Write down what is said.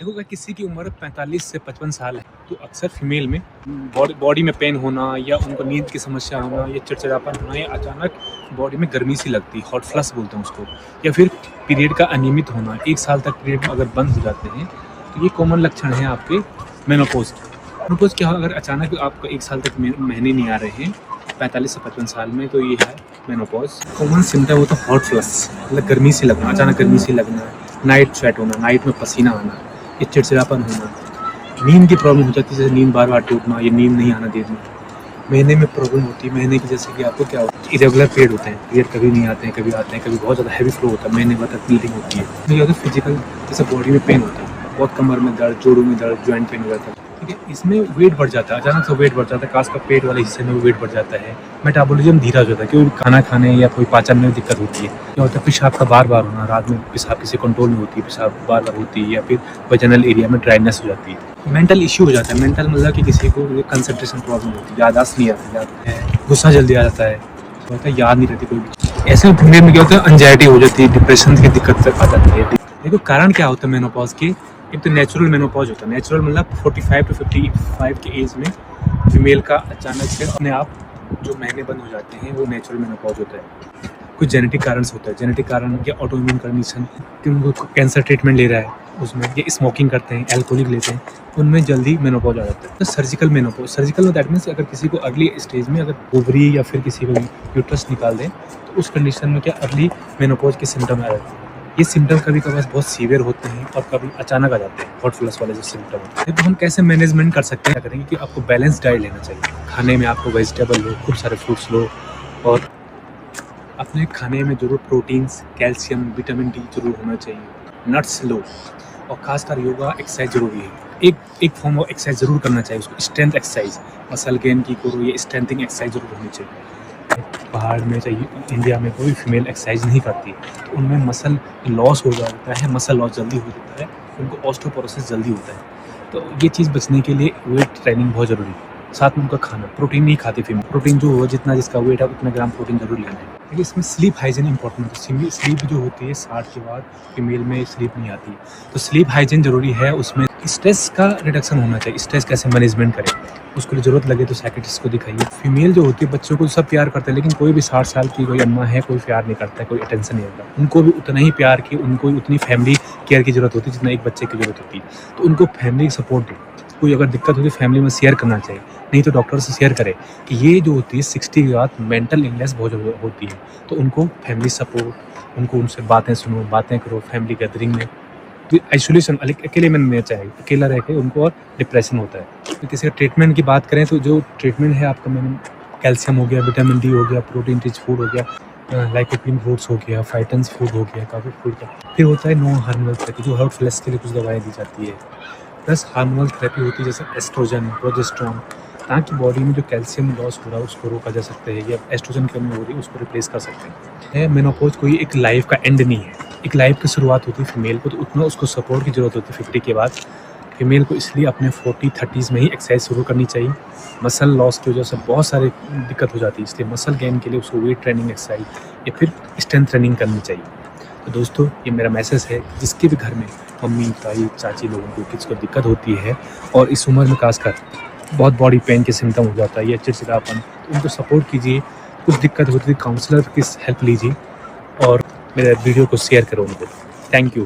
देखो अगर किसी की उम्र 45 से 55 साल है तो अक्सर फीमेल में बॉडी में पेन होना या उनको नींद की समस्या होना या चिड़चिड़ापन होना या अचानक बॉडी में गर्मी सी लगती है, हॉट फ्लश बोलते हैं उसको, या फिर पीरियड का अनियमित होना, 1 साल तक पीरियड अगर बंद हो जाते हैं तो ये कॉमन लक्षण हैं आपके मेनोपॉज के। मेनोपॉज क्या, अगर अचानक आपको 1 साल तक महीने नहीं आ रहे हैं 45 से 55 साल में, तो ये है मेनोपॉज। कॉमन सिम्टम हो तो हॉट फ्लश, मतलब गर्मी से लगना, अचानक गर्मी से लगना, नाइट स्वेट होना, नाइट में पसीना आना, ये चिड़चिड़ापन होना, नींद की प्रॉब्लम हो जाती है, जैसे नींद बार बार टूटना, ये नींद नहीं आना देना, महीने में प्रॉब्लम होती है, महीने की जैसे कि आपको क्या होता है, इरेगुलर पीरियड होते हैं, पीरियड कभी नहीं आते हैं, कभी आते हैं, कभी बहुत ज़्यादा हैवी फ्लो होता है, महीने भर तक ब्लीडिंग होती है। तो ये होता है फिजिकल, जैसे बॉडी में पेन होता है, बहुत कमर में दर्द, जोड़ों में दर्द, जॉइंट पेन हो जाता है, ठीक है। इसमें वेट बढ़ जाता है, अचानक से वेट बढ़ जाता है, खासकर पेट वाले हिस्से में वेट बढ़ जाता है, मेटाबॉलिज्म धीरा हो जाता है, क्योंकि खाना खाने या कोई पाचन में दिक्कत होती है। क्या होता है, पेशाब का बार बार होना, रात में पेशाब किसी कंट्रोल में होती है, पेशाब बार बार होती है, या फिर वजनल एरिया में ड्राइनेस हो जाती है। मेंटल इश्यू हो जाता है, मेंटल मतलब कि किसी को कंसंट्रेशन प्रॉब्लम होती है, याददाश्त नहीं आती है, गुस्सा जल्दी आ जाता है, होता है याद नहीं रहती कोई भी। ऐसे फीमेल में क्या होता है, एंजाइटी हो जाती है, डिप्रेशन की दिक्कत आ जाती है। देखो कारण क्या होता है मेनोपॉज के, एक तो नेचुरल मेनोपॉज होता है, नेचुरल मतलब 45 टू 55 की एज में फीमेल का अचानक से अपने आप जो महीने बंद हो जाते हैं वो नेचुरल मेनोपॉज होता है। कुछ जेनेटिक कारण से होता है, जेनेटिक कारण या ऑटोइम्यून कंडीशन, कि उनको कैंसर ट्रीटमेंट ले रहा है उसमें, या स्मोकिंग करते हैं, अल्कोहलिक लेते हैं, उनमें जल्दी मेनोपॉज आ जाता है। तो सर्जिकल मेनोपॉज, सर्जिकल में दैट मीन्स अगर किसी को अर्ली स्टेज में अगर ओवरी या फिर किसी को यूट्रस निकाल दें तो उस कंडीशन में क्या अर्ली मेनोपॉज के सिम्टम आ जाते हैं। ये सिम्टम कभी कभार बहुत सीवियर होते हैं और कभी अचानक आ जाते हैं, हॉट फ्लश वाले जो सिम्टम होते हैं। तो हम कैसे मैनेजमेंट कर सकते हैं, क्या करेंगे कि आपको बैलेंस डाइट लेना चाहिए, खाने में आपको वेजिटेबल लो, खूब सारे फ्रूट्स लो, और अपने खाने में जरूर प्रोटीन्स, कैल्शियम, विटामिन डी जरूर होना चाहिए, नट्स लो, और खासकर योगा एक्सरसाइज जरूरी है। एक फॉर्म ऑफ एक्सरसाइज जरूर करना चाहिए उसको, स्ट्रेंथ एक्सरसाइज, मसल गेन की करो, ये स्ट्रेंथिंग एक्सरसाइज जरूर होनी चाहिए। बाहर में चाहिए, इंडिया में कोई फीमेल एक्सरसाइज नहीं करती तो उनमें मसल लॉस हो जाता है, मसल लॉस जल्दी हो जाता है, उनको ऑस्टियोपोरोसिस जल्दी होता है। तो ये चीज़ बचने के लिए वेट ट्रेनिंग बहुत ज़रूरी है। साथ में उनका खाना, प्रोटीन नहीं खाती फीमेल, प्रोटीन जो हो जितना जिसका वेट है उतना ग्राम प्रोटीन जरूर लेना है। लेकिन इसमें स्लीप हाइजीन इंपॉर्टेंट है, स्लीप जो होती है 60 के बाद फीमेल में स्लीप नहीं आती, तो स्लीप हाइजीन जरूरी है। उसमें स्ट्रेस का रिडक्शन होना चाहिए, स्ट्रेस कैसे मैनेजमेंट करें, उसके लिए ज़रूरत लगे तो साइकियाट्रिस्ट को दिखाइए। फीमेल जो होती है बच्चों को सब प्यार करते हैं, लेकिन कोई भी 60 साल की कोई अम्मा है कोई प्यार नहीं करता है, कोई अटेंशन नहीं होता, उनको भी उतना ही प्यार की, उनको भी उतनी फैमिली केयर की ज़रूरत होती है जितना एक बच्चे की ज़रूरत होती है। तो उनको फैमिली सपोर्ट दें, कोई अगर दिक्कत होती है फैमिली में शेयर करना चाहिए, नहीं तो डॉक्टर से शेयर करें कि ये जो होती है 60 के बाद मेंटल इलनेस बहुत होती है, तो उनको फैमिली सपोर्ट, उनको उनसे बातें सुनो, बातें करो, फैमिली गैदरिंग में। तो आइसोलेशन अकेले में नहीं चाहिए, अकेला रह के उनको और डिप्रेशन होता है। तो किसी का ट्रीटमेंट की बात करें तो जो ट्रीटमेंट है आपका, मैंने कैल्शियम हो गया, विटामिन डी हो गया, प्रोटीन रिच फूड हो गया, लाइकोपीन फ्रूट्स हो गया, फाइटन्स फूड हो गया, काफ़ी फूड का। फिर होता है नॉन हार्मोनल थेरेपी, जो हॉट फ्लश के लिए कुछ दवाएं दी जाती है, प्लस हार्मोनल थेरेपी होती है जैसे एस्ट्रोजन, प्रोजेस्टेरोन, ताकि बॉडी में जो कैल्शियम लॉस हो रहा है उसको रोका जा सकता है, या एस्ट्रोजन की कमी हो रही है उसको रिप्लेस कर सकते हैं। मेनोपॉज कोई एक लाइफ का एंड नहीं है, एक लाइफ की शुरुआत होती है फीमेल को, तो उतना उसको सपोर्ट की ज़रूरत होती है 50 के बाद फीमेल को। इसलिए अपने 40-30s में ही एक्सरसाइज शुरू करनी चाहिए। मसल लॉस की वजह से बहुत सारी दिक्कत हो जाती है, इसलिए मसल गेन के लिए उसको वेट ट्रेनिंग एक्सरसाइज या फिर स्ट्रेंथ ट्रेनिंग करनी चाहिए। तो दोस्तों ये मेरा मैसेज है, जिसके भी घर में मम्मी, ताई, चाची लोगों को किसी को दिक्कत होती है और इस उम्र में खासकर बहुत बॉडी पेन के सिम्टम हो जाता है या चिड़चिड़ापन, तो उनको सपोर्ट कीजिए। कुछ दिक्कत होती है काउंसलर की हेल्प लीजिए और मेरे वीडियो को शेयर करो उनको। Thank you.